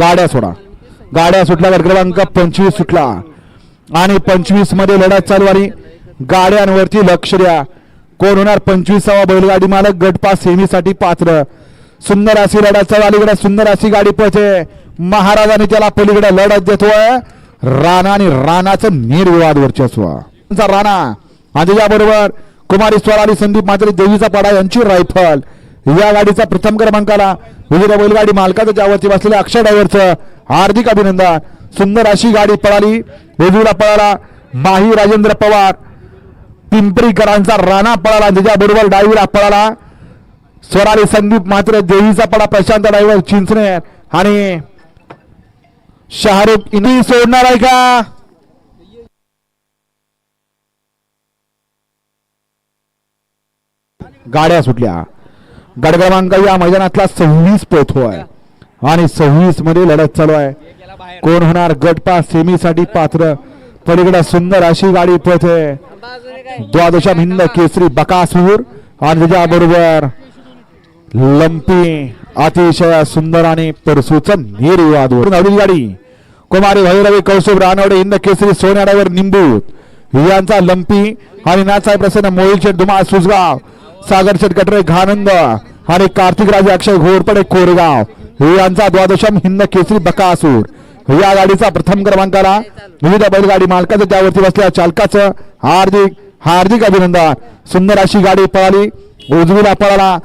गाड्या सोडा. गाड्या सुटल्यावर क्रमांक 25 सुटला आणि 25 मध्ये लढत चालू आणि गाड्यांवरती लक्ष द्या. कोण होणार 25वा बैलगाडी मालक गटपास सेमीसाठी पात्र. सुंदर अशी लढत चालू अलीकडे सुंदर अशी गाडी पळते. महाराजांनी त्याला पलीकडे लढत देतोय. राणा आणि राणाचं निर्विवाद वर्चस्व. राणा आणि त्याबरोबर कुमारी स्वराली संदीप मात्र देवीचा पाडा यांची रायफल या गाडीचा प्रथम क्रमांकाला विविध बैलगाडी मालकाचं ज्यावरती बसलेल्या अक्षय ड्रायव्हरचं हार्दिक अभिनंदन. सुंदर अशी गाडी पळाली. वेजूला पळाला माही राजेंद्र पवार. पिंपरीकरांचा राणा पळाला. त्याच्याबरोबर डायव्हर पळाला स्वराली संदीप मात्र देवीचा पडा प्रशांत ड्रायव्हर चिंचणे आणि शाहरुख इनी सोडणार आहे का. गाड्या सुटल्या. गट क्रमांक या मैदानातला 26 पोहोचतोय आणि 26 मध्ये लढत चालू आहे. कोण होणार गटपास सेमीसाठी पात्र. पलीकडे सुंदर अशी गाडी पळते. द्वादशा हिंद केसरी बकासूर आणि त्याच्याबरोबर लंपी अतिशय सुंदर आणि परसूचं निर्विवाद नवली गाडी. कुमारी भैरवी कौस्तुभ रानवडे हिंद केसरी सोन्याड्यावर निंबूत यांचा लंपी आणि नाचाय प्रसन्न मोहिलशेठ धुमाळ सुसगाव. सागरशेठ कटरे घानंद आणि कार्तिक राजे अक्षय घोरपडे कोरेगाव यांचा द्वादशम हिंद केसरी बकासूर. या गाडीचा प्रथम क्रमांकाला विविध बैलगाडी मालकाचं त्यावरती बसलेल्या चालकाचं हार्दिक हार्दिक अभिनंदन. सुंदर अशी गाडी पळाली. उजवीला पळाला